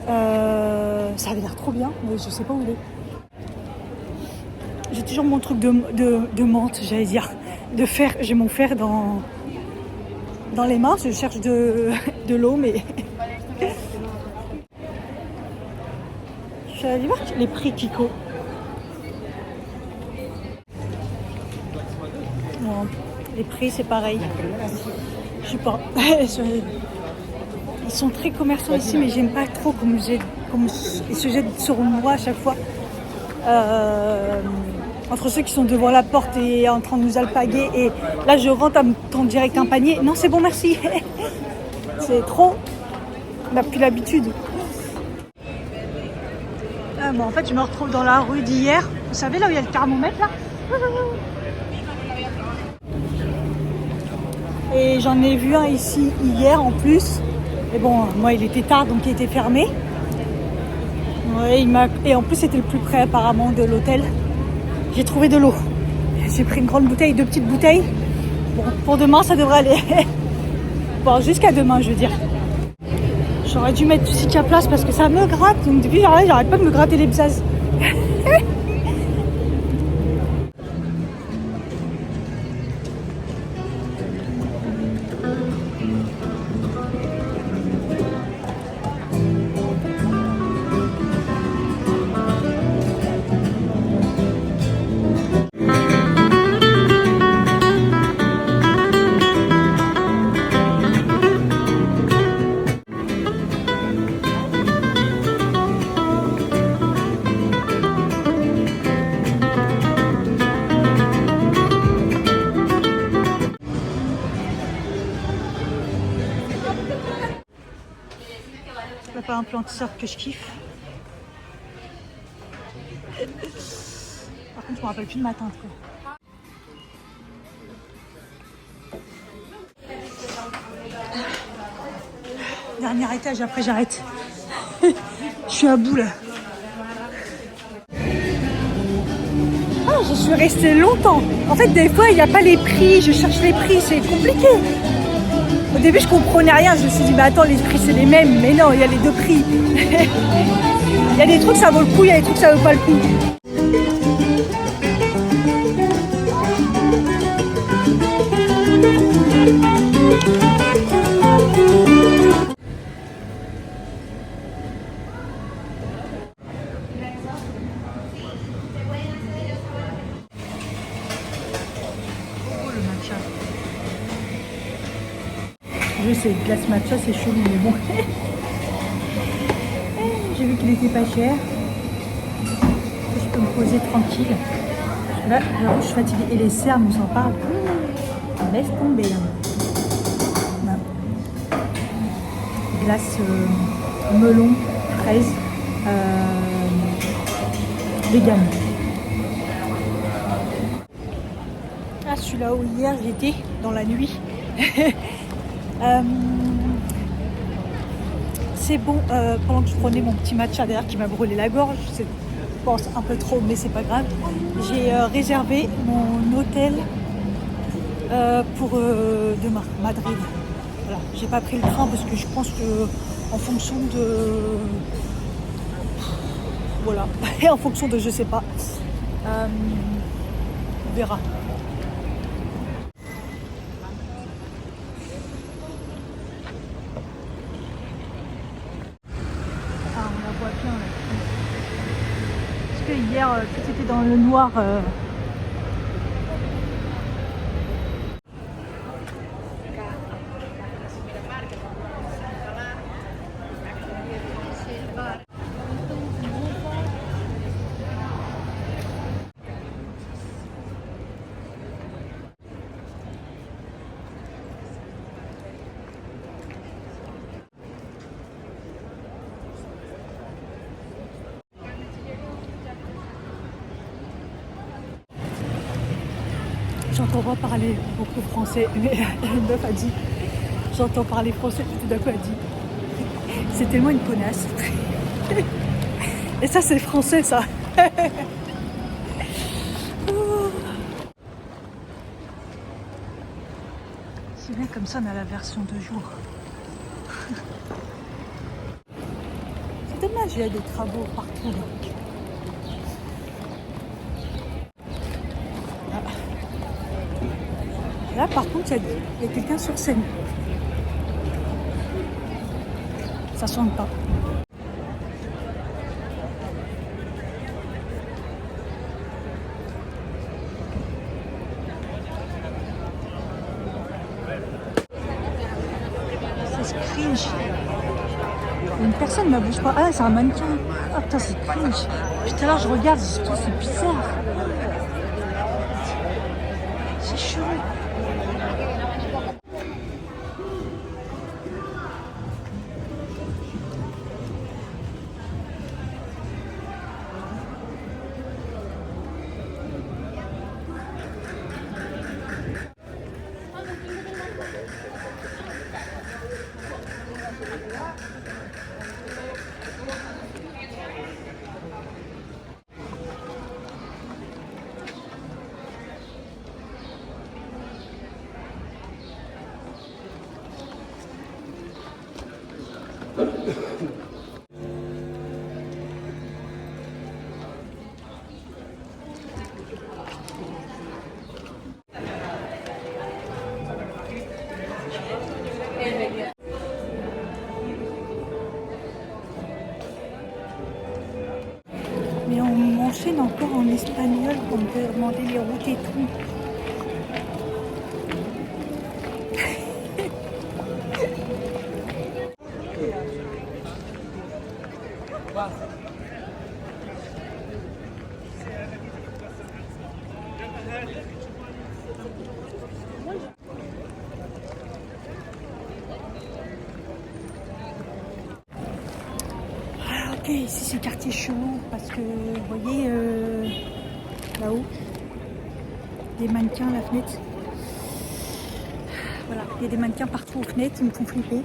Ça avait l'air trop bien, mais je sais pas où il est. J'ai toujours mon truc de menthe, j'allais dire. De fer, j'ai mon fer dans les mains. Je cherche de l'eau, mais... Je suis allée voir les prix Kiko. Non, les prix c'est pareil. Je sais pas. Ils sont très commerçants ici, mais j'aime pas trop comme ils se jettent sur moi à chaque fois. Entre ceux qui sont devant la porte et en train de nous alpaguer, et là je rentre à me tendre direct un panier. Non, c'est bon, merci. C'est trop. On n'a plus l'habitude. Bon, en fait, je me retrouve dans la rue d'hier. Vous savez, là où il y a le thermomètre, là. Et j'en ai vu un ici hier en plus. Mais bon, moi, il était tard, donc il était fermé. Ouais, et en plus c'était le plus près apparemment de l'hôtel. J'ai trouvé de l'eau. J'ai pris une grande bouteille, 2 petites bouteilles. Bon, pour demain ça devrait aller. Bon, jusqu'à demain je veux dire. J'aurais dû mettre du Cicaplast parce que ça me gratte. Donc depuis j'arrête pas de me gratter les bzazes. Là, pas un plantisseur que je kiffe. Par contre, je me rappelle plus de ma tante, quoi. Dernier étage, après j'arrête. Je suis à bout là. Ah, je suis restée longtemps. En fait, des fois, il n'y a pas les prix. Je cherche les prix, c'est compliqué. Au début, je comprenais rien. Je me suis dit, mais attends, les prix, c'est les mêmes. Mais non, il y a les 2 prix. Il y a des trucs, ça vaut le coup. Il y a des trucs, ça vaut pas le coup. Je sais, glace matcha, c'est chelou, mais bon. J'ai vu qu'il était pas cher. Je peux me poser tranquille. Là, j'avoue, je suis fatiguée. Et les cernes, on s'en parle. Laisse tomber là. Voilà. Glace melon, fraise, vegan. Ah, celui-là où hier j'étais dans la nuit. C'est bon, pendant que je prenais mon petit matcha derrière qui m'a brûlé la gorge, je pense un peu trop, mais c'est pas grave. J'ai réservé mon hôtel pour demain, Madrid. Voilà, j'ai pas pris le train parce que je pense que en fonction de, voilà, et en fonction de je sais pas, on verra. Parce que hier, tout était dans le noir. J'entends pas parler beaucoup français, mais une meuf a dit j'entends parler français, puis tout d'un coup elle dit c'est tellement une connasse. Et ça c'est français ça. C'est bien comme ça on a la version de jour. C'est dommage, il y a des travaux partout. Là, par contre, il y a quelqu'un sur scène. Ça sonne pas. C'est cringe. Une personne ne bouge pas. Ah, c'est un mannequin. Ah putain, c'est cringe. Tout à l'heure, je regarde, c'est bizarre. C'est chelou. Mais on m'enchaîne encore en espagnol pour me demander les routes et tout. Ok, ici c'est quartier chelou parce que vous voyez là-haut, des mannequins à la fenêtre. Voilà, il y a des mannequins partout aux fenêtres, ils me font flipper.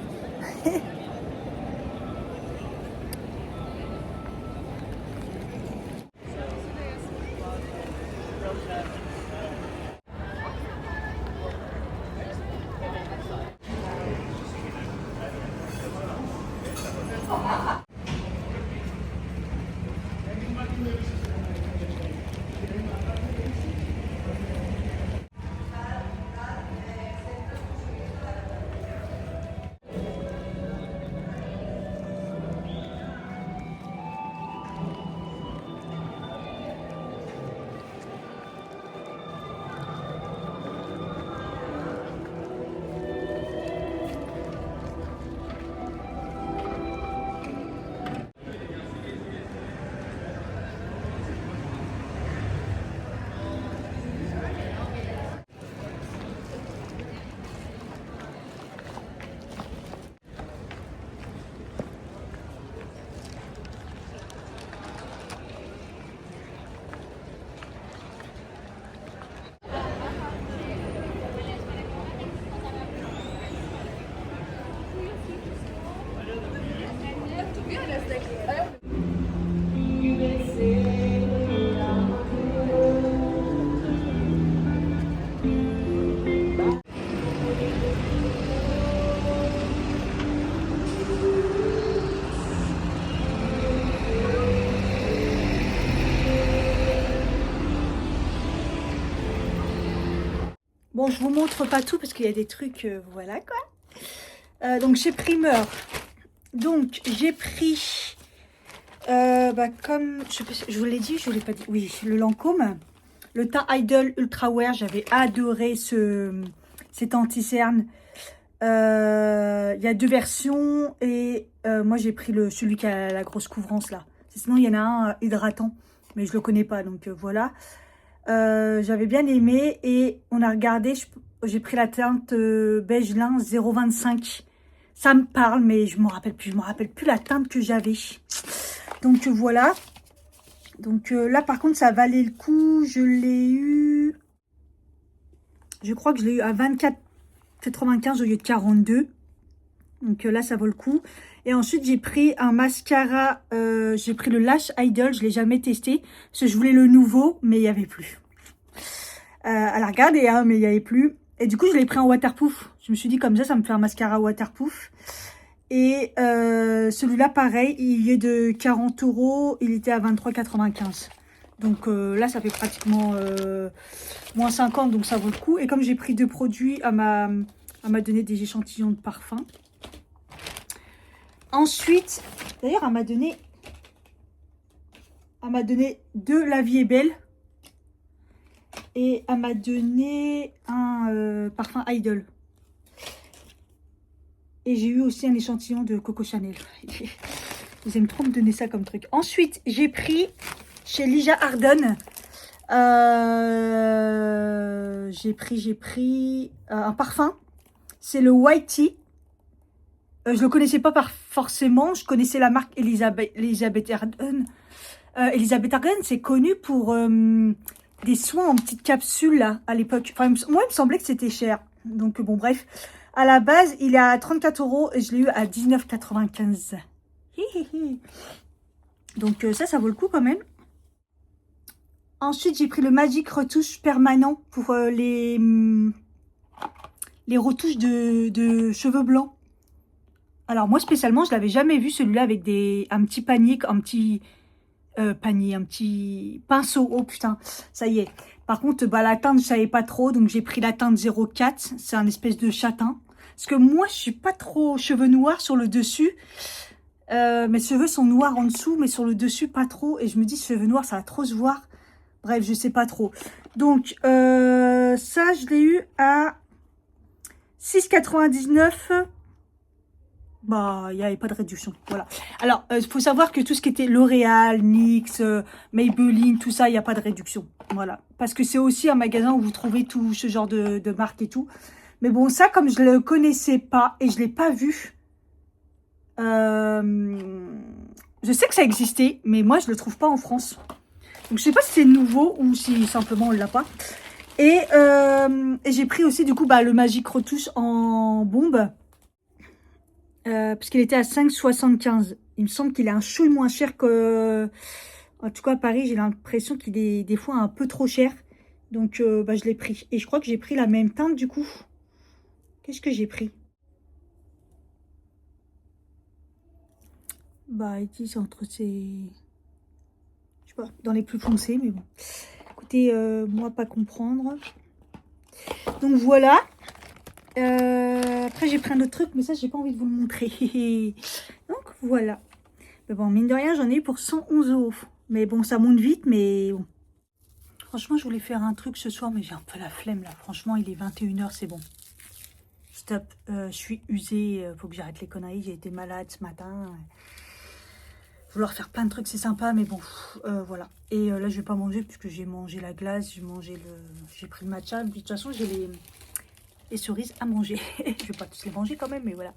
Bon, je vous montre pas tout parce qu'il y a des trucs, voilà quoi. Donc chez Primeur, donc j'ai pris, comme je vous l'ai dit, je vous l'ai pas dit, oui, le Lancôme, le teint Idol Ultra Wear, j'avais adoré cet anti-cerne. Il y a deux versions et moi j'ai pris celui qui a la grosse couvrance là. Sinon il y en a un hydratant, mais je le connais pas, donc voilà. J'avais bien aimé et on a regardé, j'ai pris la teinte beige lin 0,25. Ça me parle, mais je me rappelle plus la teinte que j'avais. Donc voilà. Donc là par contre ça valait le coup. Je l'ai eu, je crois que je l'ai eu à 24,95 au lieu de 42. Donc là ça vaut le coup. Et ensuite j'ai pris un mascara, j'ai pris le Lash Idol, je l'ai jamais testé parce que je voulais le nouveau mais il n'y avait plus. À la regarder hein, mais il n'y avait plus. Et du coup je l'ai pris en waterproof. Je me suis dit comme ça me fait un mascara waterproof. Et celui-là pareil, il est de 40 €, il était à 23,95. Donc là ça fait pratiquement moins 50, donc ça vaut le coup. Et comme j'ai pris deux produits, elle m'a donné des échantillons de parfum. Ensuite, d'ailleurs, elle m'a donné de La Vie est Belle. Et elle m'a donné un parfum Idol. Et j'ai eu aussi un échantillon de Coco Chanel. Ils aiment trop me donner ça comme truc. Ensuite, j'ai pris chez Lija Ardern. J'ai pris un parfum. C'est le White Tea. Je le connaissais pas forcément. Je connaissais la marque Elisabeth Arden. Elisabeth Arden, c'est connu pour des soins en petites capsules là, à l'époque. Enfin, moi, il me semblait que c'était cher. Donc bon, bref. À la base, il est à 34 € et je l'ai eu à 19,95 €. Donc ça vaut le coup quand même. Ensuite, j'ai pris le Magic Retouche permanent pour les retouches de cheveux blancs. Alors moi spécialement, je l'avais jamais vu celui-là avec un petit panier, un petit pinceau. Oh putain, ça y est. Par contre, bah, la teinte, je savais pas trop, donc j'ai pris la teinte 04. C'est un espèce de châtain. Parce que moi, je suis pas trop cheveux noirs sur le dessus. Mes cheveux sont noirs en dessous, mais sur le dessus, pas trop. Et je me dis, cheveux noirs, ça va trop se voir. Bref, je sais pas trop. Donc, ça, je l'ai eu à 6,99 €. Bah, il n'y avait pas de réduction, voilà. Alors, il faut savoir que tout ce qui était L'Oréal, NYX, Maybelline, tout ça, il n'y a pas de réduction, voilà. Parce que c'est aussi un magasin où vous trouvez tout ce genre de marques et tout. Mais bon, ça, comme je ne le connaissais pas et je ne l'ai pas vu, je sais que ça existait, mais moi, je ne le trouve pas en France. Donc, je ne sais pas si c'est nouveau ou si simplement on ne l'a pas. Et j'ai pris aussi, du coup, bah, le Magic Retouche en bombe. Parce qu'il était à 5,75 €. Il me semble qu'il est un chouille moins cher que... En tout cas, à Paris, j'ai l'impression qu'il est des fois un peu trop cher. Donc, bah, je l'ai pris. Et je crois que j'ai pris la même teinte, du coup. Qu'est-ce que j'ai pris? Bah, ici, c'est entre ces... Je sais pas, dans les plus foncés, mais bon. Écoutez, moi, pas comprendre. Donc, voilà. Après j'ai pris un autre truc, mais ça j'ai pas envie de vous le montrer. Donc voilà. Mais bon, mine de rien, j'en ai eu pour 111 €. Mais bon, ça monte vite, mais bon. Franchement, je voulais faire un truc ce soir, mais j'ai un peu la flemme là. Franchement, il est 21 h, c'est bon. Stop. Je suis usée. Faut que j'arrête les conneries. J'ai été malade ce matin. Vouloir faire plein de trucs, c'est sympa, mais bon, voilà. Et là, je vais pas manger puisque j'ai mangé la glace, j'ai pris le matcha. De toute façon, j'ai les cerises à manger. Je vais pas tous les manger quand même, mais voilà.